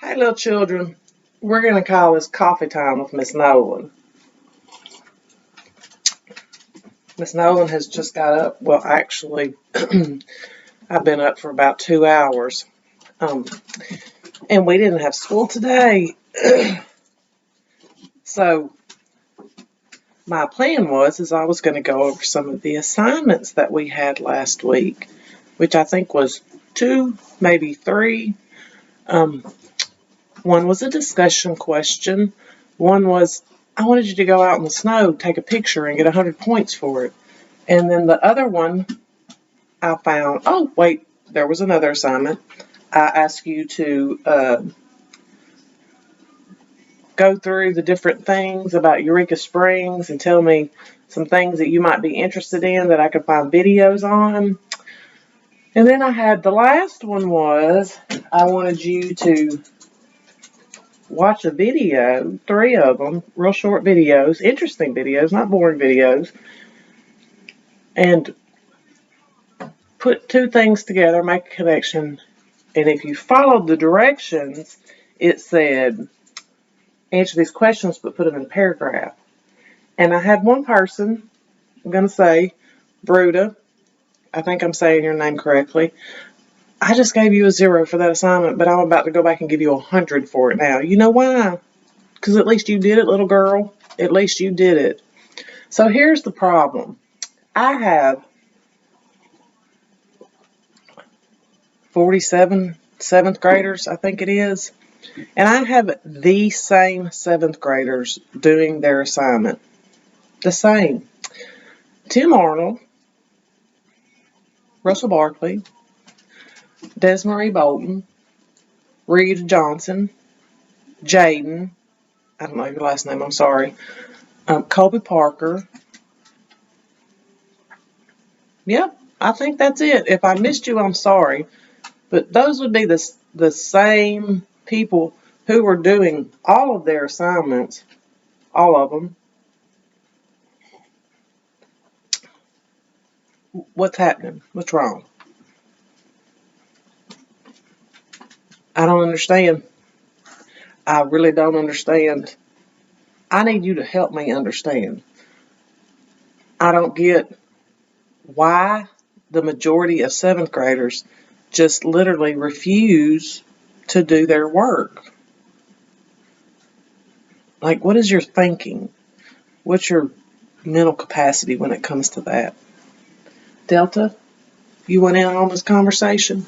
Hey, little children, we're going to call this coffee time with Miss Nolen. Miss Nolen has just got up. Well, actually, I've been up for about 2 hours. And we didn't have school today. So my plan is I was going to go over some of the assignments that we had last week, which I think was 2, maybe 3. One was a discussion question. One was, I wanted you to go out in the snow, take a picture, and get 100 points for it. And then the other one, I found, oh, wait, there was another assignment. I asked you to go through the different things about Eureka Springs and tell me some things that you might be interested in that I could find videos on. And then I had the last one was, I wanted you to watch a video, 3 of them, real short videos, interesting videos, not boring videos, and put 2 things together, make a connection. And if you followed the directions, it said, answer these questions, but put them in a paragraph. And I had one person, I'm going to say, Bruda, I think I'm saying your name correctly. I just gave you a 0 for that assignment, but I'm about to go back and give you 100 for it now. You know why? Because at least you did it, little girl. At least you did it. So here's the problem. I have 47 7th graders, I think it is. And I have the same 7th graders doing their assignment. The same. Tim Arnold, Russell Barkley, Desmarie Bolton, Reed Johnson, Jaden, I don't know your last name, I'm sorry, Colby Parker. Yep, I think that's it. If I missed you, I'm sorry. But those would be the same people who were doing all of their assignments, all of them. What's happening? What's wrong? I don't understand. I really don't understand. I need you to help me understand. I don't get why the majority of 7th graders just literally refuse to do their work. Like, what is your thinking? What's your mental capacity when it comes to that? Delta, you went in on this conversation?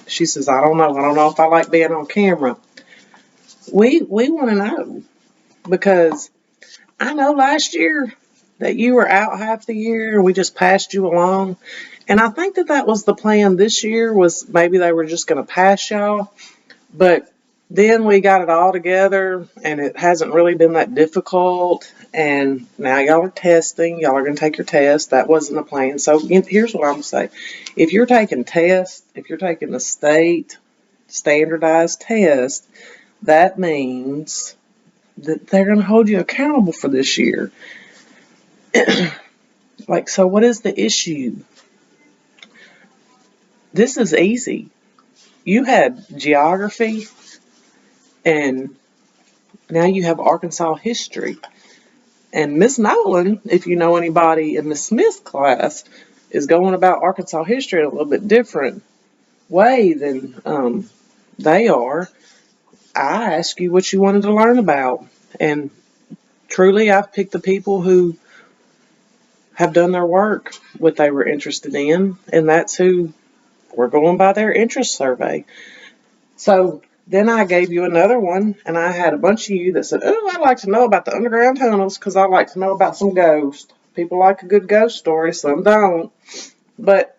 She says, I don't know. I don't know if I like being on camera. We want to know, because I know last year that you were out half the year. We just passed you along. And I think that was the plan this year, was maybe they were just going to pass y'all. But then we got it all together, and it hasn't really been that difficult. And now y'all are testing. Y'all are going to take your test. That wasn't the plan. So here's what I'm going to say. If you're taking tests, if you're taking the state standardized test, that means that they're going to hold you accountable for this year. Like, so what is the issue? This is easy. You had geography, and now you have Arkansas history. And Miss Nolen, if you know anybody in Miss Smith's class, is going about Arkansas history in a little bit different way than they are. I asked you what you wanted to learn about, and truly I've picked the people who have done their work, what they were interested in, and that's who we're going by their interest survey. So then I gave you another one, and I had a bunch of you that said, oh, I'd like to know about the underground tunnels because I'd like to know about some ghosts. People like a good ghost story, some don't. But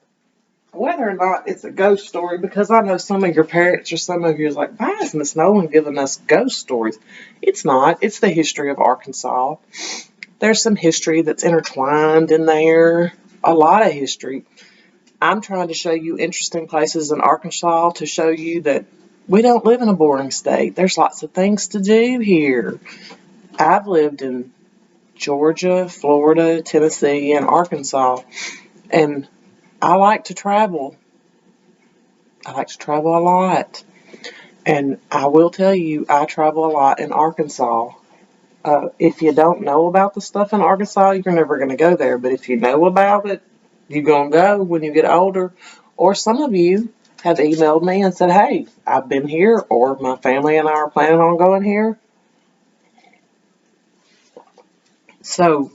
whether or not it's a ghost story, because I know some of your parents or some of you is like, why is Miss Nolen giving us ghost stories? It's not. It's the history of Arkansas. There's some history that's intertwined in there, a lot of history. I'm trying to show you interesting places in Arkansas to show you that we don't live in a boring state. There's lots of things to do here. I've lived in Georgia, Florida, Tennessee, and Arkansas, and I like to travel. I like to travel a lot. And I will tell you, I travel a lot in Arkansas. If you don't know about the stuff in Arkansas, you're never going to go there. But if you know about it, you're going to go when you get older. Or some of you have emailed me and said, hey, I've been here, or my family and I are planning on going here. So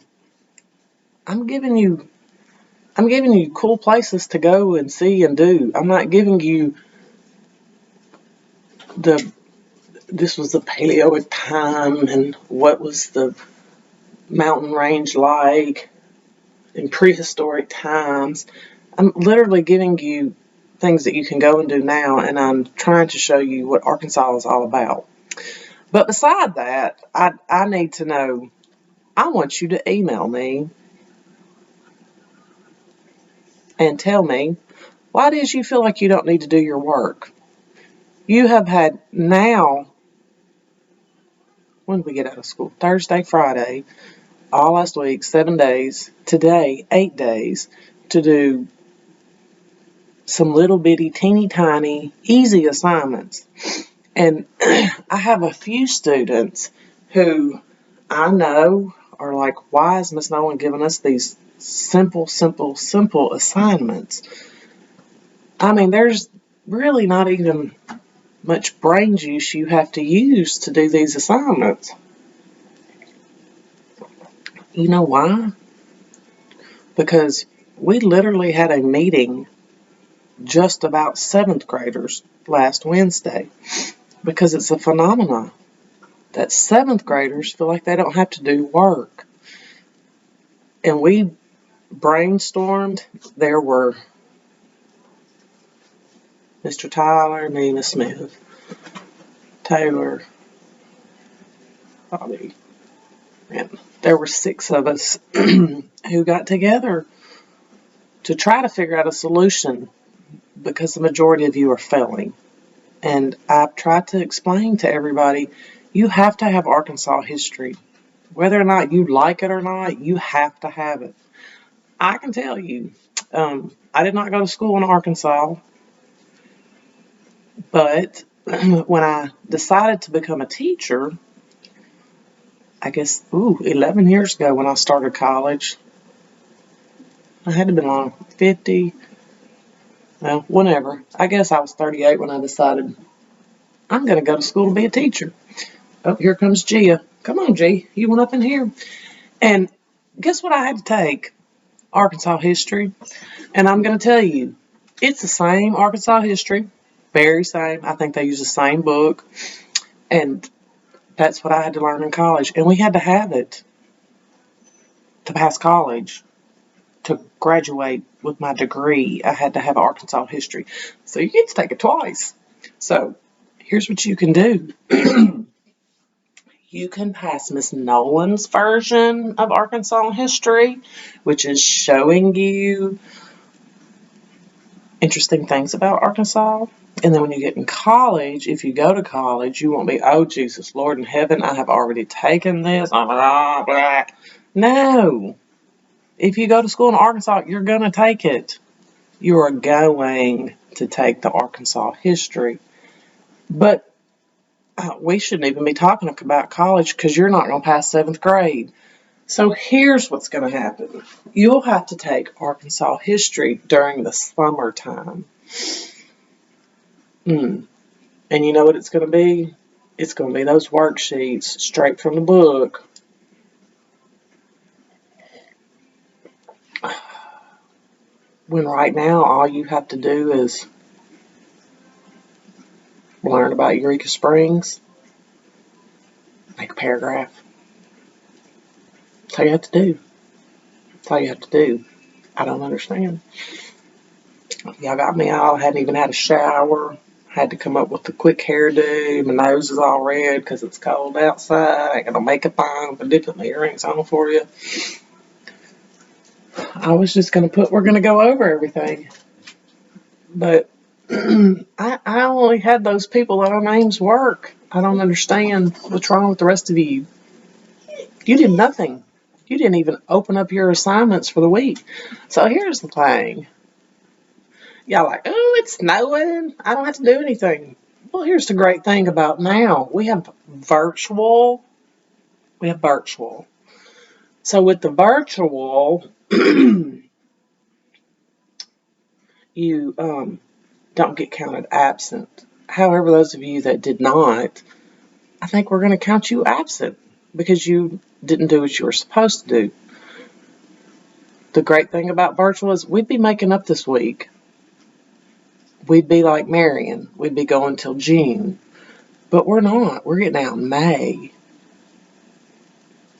I'm giving you cool places to go and see and do. I'm not giving you the this was the Paleoic time and what was the mountain range like in prehistoric times. I'm literally giving you things that you can go and do now, and I'm trying to show you what Arkansas is all about. But beside that, I need to know, I want you to email me and tell me why it is you feel like you don't need to do your work. You have had now, when did we get out of school? Thursday, Friday, all last week, 7 days, today, 8 days, to do some little bitty, teeny tiny, easy assignments. And I have a few students who I know are like, why is Miss Nolen giving us these simple assignments? I mean, there's really not even much brain juice you have to use to do these assignments. You know why? Because we literally had a meeting just about 7th graders last Wednesday, because it's a phenomenon that 7th graders feel like they don't have to do work. And we brainstormed. There were Mr. Tyler, me, Miss Smith, Taylor, Bobby, and there were 6 of us who got together to try to figure out a solution, because the majority of you are failing. And I've tried to explain to everybody, you have to have Arkansas history. Whether or not you like it or not, you have to have it. I can tell you, I did not go to school in Arkansas, but when I decided to become a teacher, I guess, 11 years ago when I started college, I had to be long, 50, well, whenever. I guess I was 38 when I decided I'm going to go to school to be a teacher. Oh, here comes Gia. Come on, G. You went up in here. And guess what I had to take? Arkansas history. And I'm going to tell you, it's the same Arkansas history. Very same. I think they use the same book. And that's what I had to learn in college. And we had to have it to pass college. To graduate with my degree, I had to have Arkansas history. So you get to take it twice. So here's what you can do. You can pass Miss Nolen's version of Arkansas history, which is showing you interesting things about Arkansas. And then when you get in college, if you go to college, you won't be, oh, Jesus, Lord in heaven, I have already taken this. Blah, blah. No. If you go to school in Arkansas, you're going to take it. You are going to take the Arkansas history. But we shouldn't even be talking about college, because you're not going to pass 7th grade. So here's what's going to happen. You'll have to take Arkansas history during the summertime. And you know what it's going to be? It's going to be those worksheets straight from the book. When right now all you have to do is learn about Eureka Springs, make a paragraph. That's all you have to do. That's all you have to do. I don't understand. Y'all got me all, hadn't even had a shower. Had to come up with a quick hairdo. My nose is all red because it's cold outside. I got no makeup on, but did put my earrings on for you. I was just going to put, we're going to go over everything. But I only had those people that our names work. I don't understand what's wrong with the rest of you. You did nothing. You didn't even open up your assignments for the week. So here's the thing. Y'all like, oh, it's snowing. I don't have to do anything. Well, here's the great thing about now. We have virtual. We have virtual. So with the virtual, you don't get counted absent. However, those of you that did not, I think we're going to count you absent because you didn't do what you were supposed to do. The great thing about virtual is we'd be making up this week. We'd be like Marion. We'd be going till June. But we're not. We're getting out in May.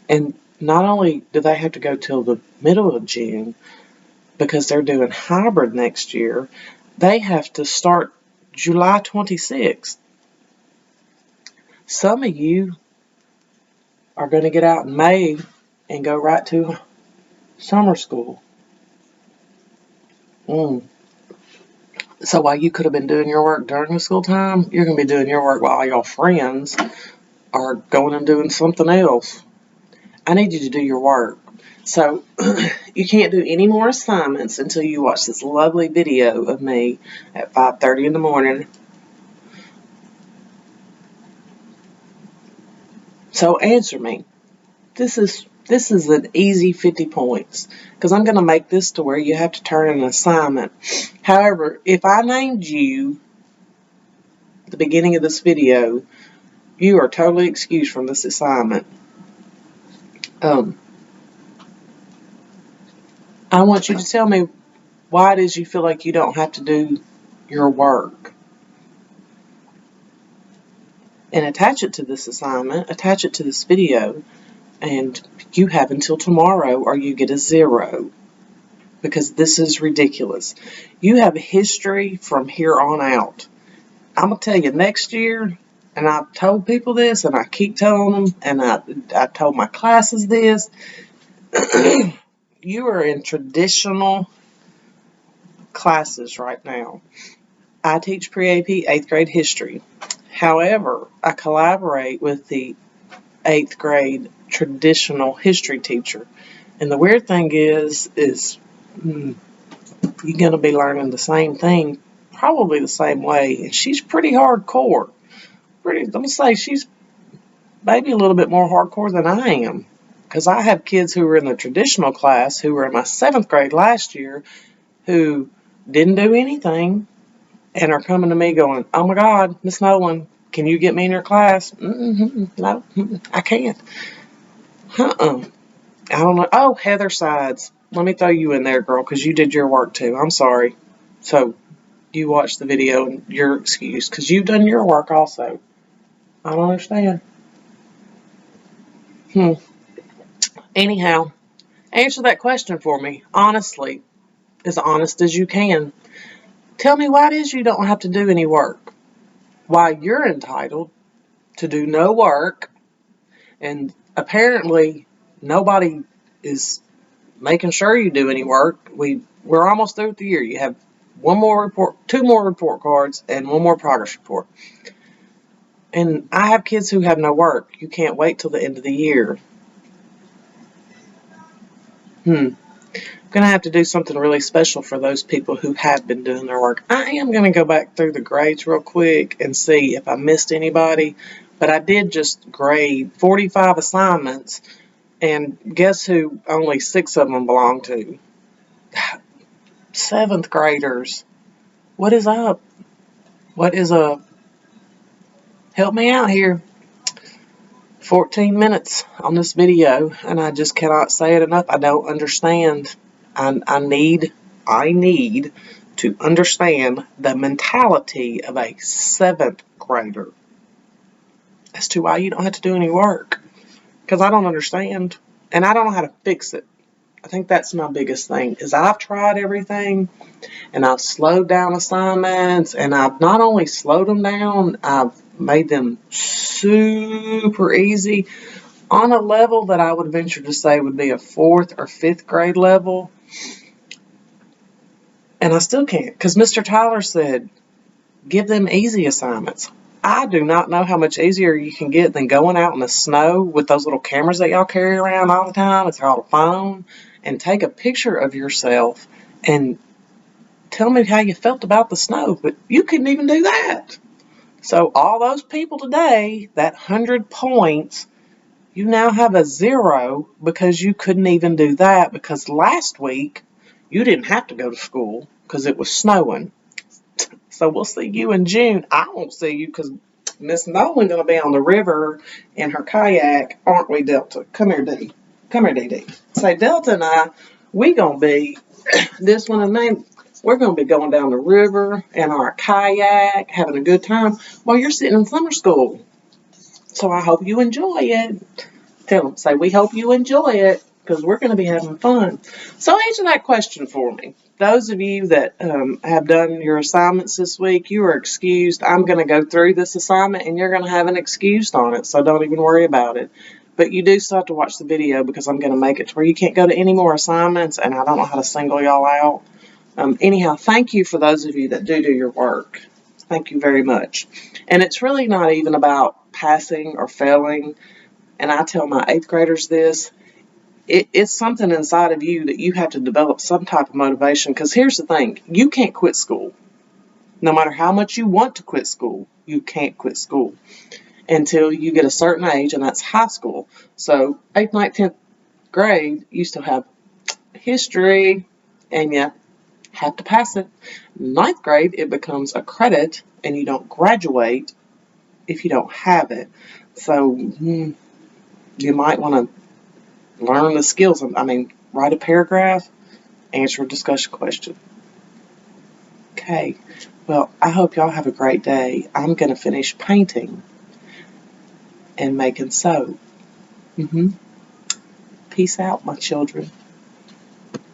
And not only do they have to go till the middle of June because they're doing hybrid next year, they have to start July 26th. Some of you are going to get out in May and go right to summer school. So while you could have been doing your work during the school time, you're going to be doing your work while your friends are going and doing something else. I need you to do your work. So you can't do any more assignments until you watch this lovely video of me at 5:30 in the morning. So answer me. This is an easy 50 points because I'm going to make this to where you have to turn in an assignment. However, if I named you at the beginning of this video, you are totally excused from this assignment. I want you to tell me why it is you feel like you don't have to do your work. And attach it to this assignment, attach it to this video, and you have until tomorrow or you get a 0. Because this is ridiculous. You have history from here on out. I'm going to tell you next year, and I've told people this, and I keep telling them, and I told my classes this, you are in traditional classes right now. I teach pre-AP 8th grade history. However, I collaborate with the 8th grade traditional history teacher. And the weird thing is you're going to be learning the same thing, probably the same way. And she's pretty hardcore. I'm going to say she's maybe a little bit more hardcore than I am. Because I have kids who were in the traditional class who were in my 7th grade last year who didn't do anything and are coming to me going, oh my God, Miss Nolen, can you get me in your class? No, I can't. I don't know. Oh, Heather Sides. Let me throw you in there, girl, because you did your work too. I'm sorry. So you watched the video and you're excused because you've done your work also. I don't understand. Anyhow, answer that question for me, honestly, as honest as you can. Tell me why it is you don't have to do any work. Why you're entitled to do no work, and apparently nobody is making sure you do any work. We're almost through with the year. You have one more report, 2 more report cards, and 1 more progress report. And I have kids who have no work. You can't wait till the end of the year. I'm going to have to do something really special for those people who have been doing their work. I am going to go back through the grades real quick and see if I missed anybody. But I did just grade 45 assignments, and guess who only 6 of them belong to? 7th graders. What is up? What is up? Help me out here. 14 minutes on this video, and I just cannot say it enough. I don't understand. I need to understand the mentality of a 7th grader as to why you don't have to do any work. Because I don't understand, and I don't know how to fix it. I think that's my biggest thing, is I've tried everything, and I've slowed down assignments, and I've not only slowed them down, I've made them super easy on a level that I would venture to say would be a 4th or 5th grade level. And I still can't, because Mr. Tyler said, give them easy assignments. I do not know how much easier you can get than going out in the snow with those little cameras that y'all carry around all the time. It's called a phone. And take a picture of yourself and tell me how you felt about the snow. But you couldn't even do that. So all those people today, that 100 points, you now have a 0 because you couldn't even do that because last week you didn't have to go to school because it was snowing. So we'll see you in June. I won't see you because Miss Nolen going to be on the river in her kayak, aren't we, Delta? Come here, Dee. Come here, Dee Dee. Say, Delta and I, we going to be, this one and me, we're going to be going down the river in our kayak, having a good time while you're sitting in summer school. So I hope you enjoy it. Tell them, say, we hope you enjoy it because we're going to be having fun. So answer that question for me. Those of you that have done your assignments this week, you are excused. I'm going to go through this assignment and you're going to have an excused on it, so don't even worry about it. But you do still have to watch the video because I'm going to make it to where you can't go to any more assignments, and I don't know how to single y'all out. Anyhow, thank you for those of you that do your work. Thank you very much. And it's really not even about passing or failing. And I tell my 8th graders this, it's something inside of you that you have to develop some type of motivation. Because here's the thing, you can't quit school. No matter how much you want to quit school, you can't quit school until you get a certain age, and that's high school. So 8th, 9th, 10th grade, you still have history, and you have to pass it. 9th grade, it becomes a credit, and you don't graduate if you don't have it. So you might want to learn the skills. I mean, write a paragraph, answer a discussion question. Okay, well, I hope y'all have a great day. I'm going to finish painting and making soap. Peace out, my children.